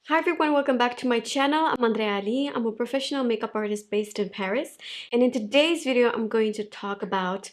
Hi everyone, welcome back to my channel. I'm Andreea. I'm a professional makeup artist based in Paris, and in today's video I'm going to talk about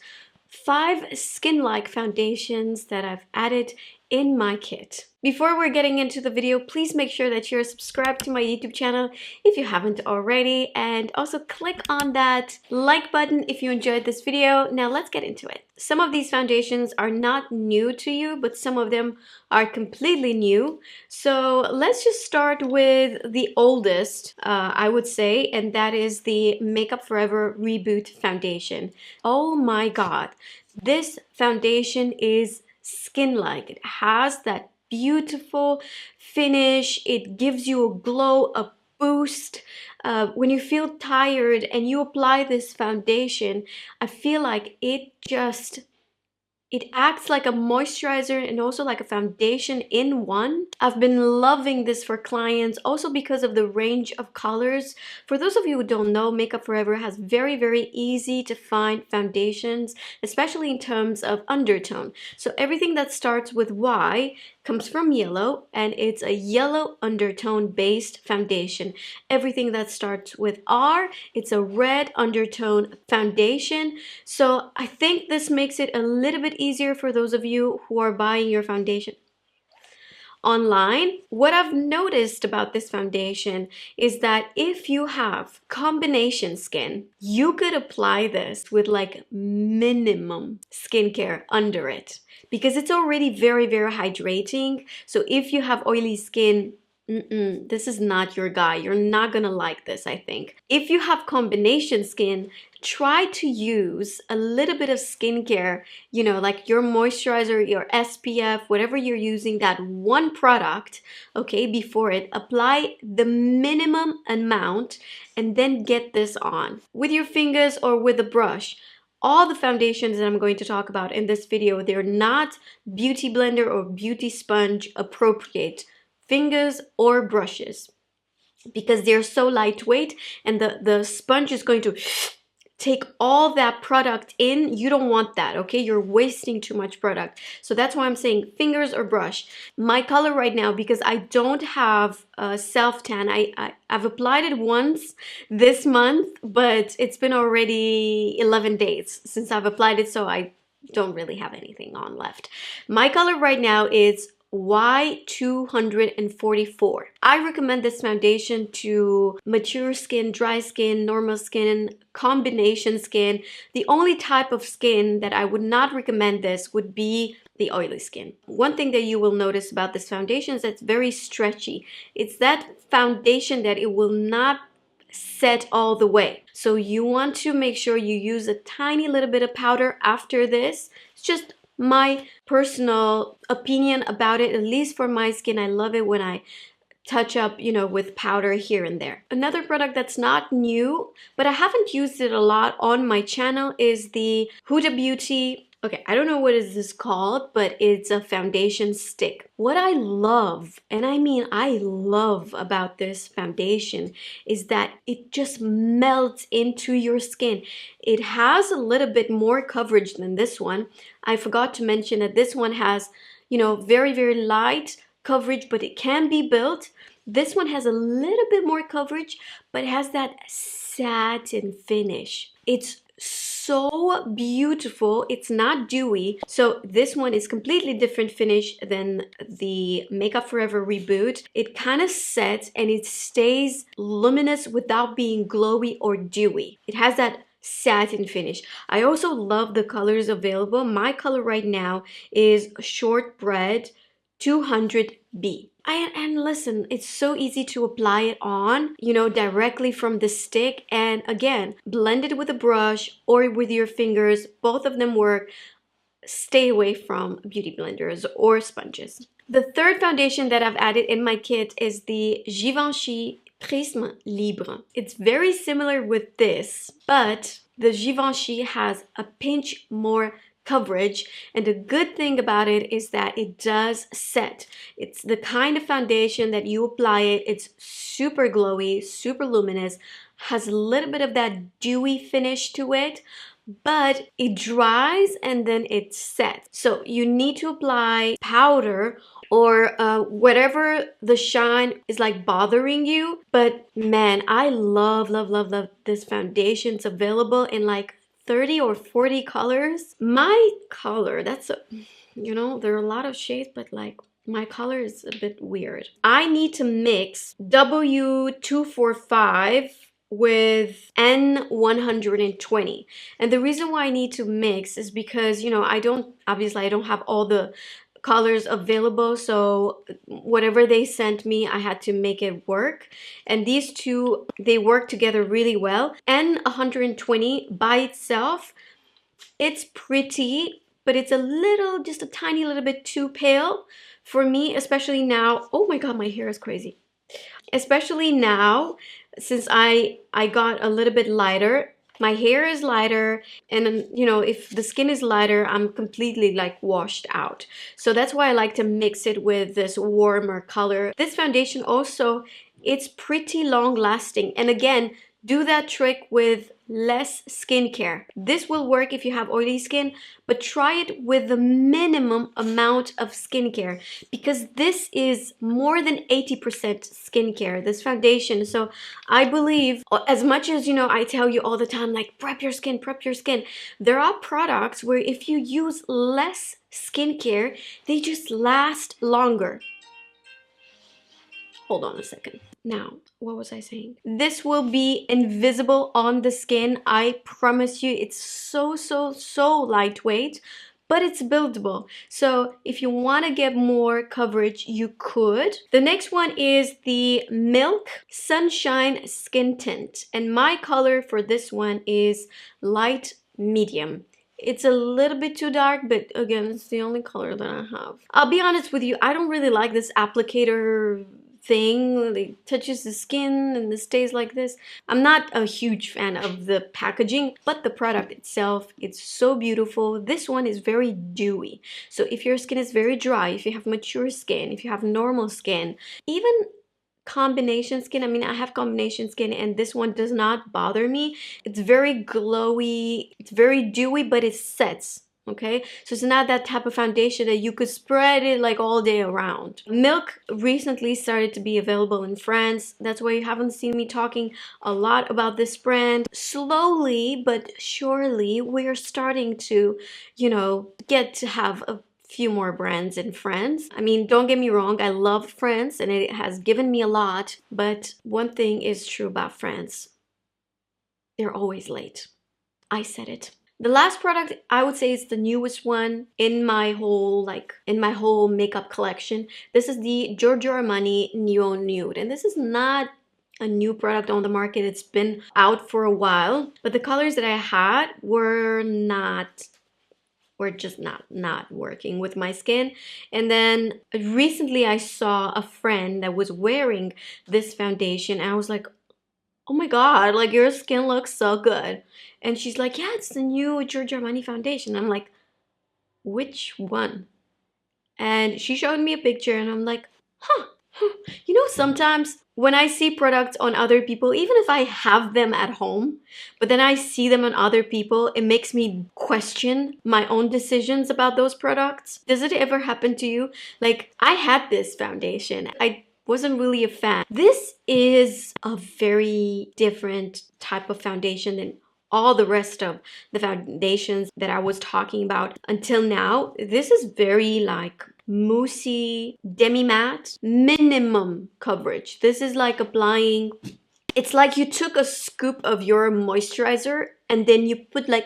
5 skin-like foundations that I've added in my kit. Before we're getting into the video, please make sure that you're subscribed to my YouTube channel if you haven't already, and also click on that like button if you enjoyed this video. Now let's get into it. Some of these foundations are not new to you, but some of them are completely new. So let's just start with the oldest, I would say, and that is the Makeup Forever Reboot foundation. Oh my god, this foundation is skin-like. It has that beautiful finish. It gives you a glow, a boost. When you feel tired and you apply this foundation, I feel like it acts like a moisturizer and also like a foundation in one. I've been loving this for clients also because of the range of colors. For those of you who don't know, Makeup Forever has very easy to find foundations, especially in terms of undertone. So everything that starts with Y comes from yellow, and it's a yellow undertone based foundation. Everything that starts with R, it's a red undertone foundation. So I think this makes it a little bit easier for those of you who are buying your foundation online. What I've noticed about this foundation is that if you have combination skin, you could apply this with like minimum skincare under it because it's already very hydrating. So if you have oily skin, this is not your guy. You're not gonna like this, I think. If you have combination skin, try to use a little bit of skincare, you know, like your moisturizer, your SPF, whatever you're using, that one product, okay, before it. Apply the minimum amount and then get this on with your fingers or with a brush. All the foundations that I'm going to talk about in this video, they're not beauty blender or beauty sponge appropriate. Fingers or brushes, because they're so lightweight and the sponge is going to take all that product in. You don't want that, okay? You're wasting too much product. So that's why I'm saying fingers or brush. My color right now, because I don't have a self-tan, I've applied it once this month, but it's been already 11 days since I've applied it, so I don't really have anything on left. My color right now is Y244. I recommend this foundation to mature skin, dry skin, normal skin, combination skin. The only type of skin that I would not recommend this would be the oily skin. One thing that you will notice about this foundation is that it's very stretchy. It's that foundation that it will not set all the way. So you want to make sure you use a tiny little bit of powder after this. It's just my personal opinion about it. At least for my skin, I love it when I touch up, you know, with powder here and there. Another product that's not new, but I haven't used it a lot on my channel, is the Huda Beauty. Okay, I don't know what is this called, but it's a foundation stick. What I love, and I mean I love about this foundation, is that it just melts into your skin. It has a little bit more coverage than this one. I forgot to mention that this one has, you know, very light coverage, but it can be built. This one has a little bit more coverage, but it has that satin finish. It's so beautiful. It's not dewy. So this one is completely different finish than the Makeup Forever Reboot. It kind of sets and it stays luminous without being glowy or dewy. It has that satin finish. I also love the colors available. My color right now is Shortbread 200B. And listen, it's so easy to apply it on, you know, directly from the stick. And again, blend it with a brush or with your fingers. Both of them work. Stay away from beauty blenders or sponges. The third foundation that I've added in my kit is the Givenchy Prisme Libre. It's very similar with this, but the Givenchy has a pinch more coverage, and the good thing about it is that it does set. It's the kind of foundation that you apply it, it's super glowy, super luminous, has a little bit of that dewy finish to it, but it dries and then it sets. So you need to apply powder or whatever the shine is like bothering you. But man, I love, love, love, love this foundation. It's available in like 30 or 40 colors. My color, that's a, you know, there are a lot of shades, but like my color is a bit weird. I need to mix W245 with N120. And the reason why I need to mix is because, you know, obviously I don't have all the colors available, so whatever they sent me, I had to make it work. And these two, they work together really well. N120 by itself, it's pretty, but it's a little, just a tiny little bit too pale for me, especially now. Oh my god, my hair is crazy. Especially now, since I got a little bit lighter. My hair is lighter, and you know, if the skin is lighter, I'm completely like washed out. So that's why I like to mix it with this warmer color. This foundation also, it's pretty long lasting. And again, do that trick with less skincare. This will work if you have oily skin, but try it with the minimum amount of skincare, because this is more than 80% skincare, this foundation. So I believe, as much as, you know, I tell you all the time, like prep your skin, prep your skin, there are products where if you use less skincare, they just last longer. Hold on a second. Now, what was I saying? This will be invisible on the skin. I promise you, it's so, so, so lightweight, but it's buildable. So if you want to get more coverage, you could. The next one is the Milk Sunshine Skin Tint. And my color for this one is light medium. It's a little bit too dark, but again, it's the only color that I have. I'll be honest with you, I don't really like this applicator thing. It touches the skin and it stays like this. I'm not a huge fan of the packaging, but the product itself, it's so beautiful. This one is very dewy. So if your skin is very dry, if you have mature skin, if you have normal skin, even combination skin, I mean, I have combination skin and this one does not bother me. It's very glowy, it's very dewy, but it sets. Okay, so it's not that type of foundation that you could spread it like all day around. Milk recently started to be available in France. That's why you haven't seen me talking a lot about this brand. Slowly but surely, we're starting to, you know, get to have a few more brands in France. I mean, don't get me wrong, I love France and it has given me a lot, but one thing is true about France. They're always late. I said it. The last product I would say is the newest one in my whole makeup collection. This is the Giorgio Armani Neo Nude, and this is not a new product on the market. It's been out for a while, but the colors that I had were just not working with my skin. And then recently I saw a friend that was wearing this foundation and I was like, oh my god, like your skin looks so good. And she's like, yeah, it's the new Giorgio Armani foundation. I'm like, which one? And she showed me a picture and I'm like, huh. You know, sometimes when I see products on other people, even if I have them at home, but then I see them on other people, it makes me question my own decisions about those products. Does it ever happen to you? Like, I had this foundation. I wasn't really a fan. This is a very different type of foundation than all the rest of the foundations that I was talking about until now. This is very like moussey, demi-matte, minimum coverage. This is like applying, it's like you took a scoop of your moisturizer and then you put like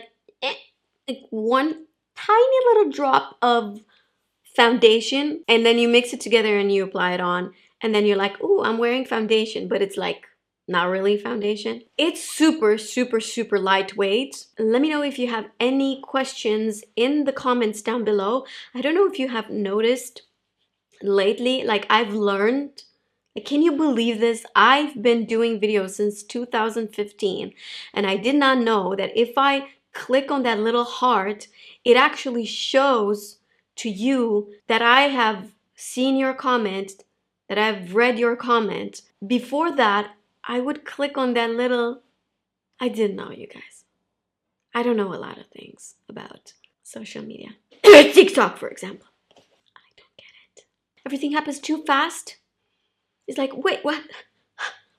one tiny little drop of foundation and then you mix it together and you apply it on. And then you're like, oh, I'm wearing foundation, but it's like not really foundation. It's super, super, super lightweight. Let me know if you have any questions in the comments down below. I don't know if you have noticed lately, like I've learned, like, can you believe this? I've been doing videos since 2015 and I did not know that if I click on that little heart, it actually shows to you that I have seen your comment, that I've read your comment. Before that, I would click on that little, I didn't know, you guys. I don't know a lot of things about social media. TikTok, for example. I don't get it. Everything happens too fast. It's like, wait, what?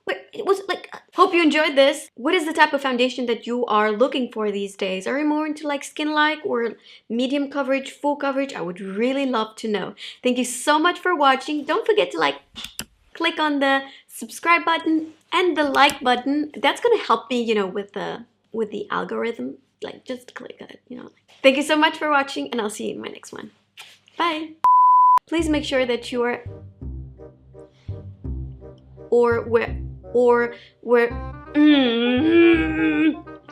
Wait, it was like, hope you enjoyed this. What is the type of foundation that you are looking for these days? Are you more into like skin-like or medium coverage, full coverage? I would really love to know. Thank you so much for watching. Don't forget to like, click on the subscribe button and the like button. That's gonna help me, you know, with the algorithm. Like, just click on it, you know. Thank you so much for watching, and I'll see you in my next one. Bye. Please make sure that you are or where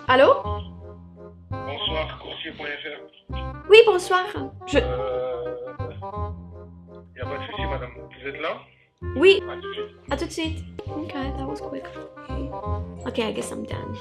Allô? Bonsoir, coursier.fr. Oui, bonsoir. Y a pas de souci, madame. Vous êtes là? Oui, À tout de suite. à tout de suite. Okay, that was quick. Okay, I guess I'm done.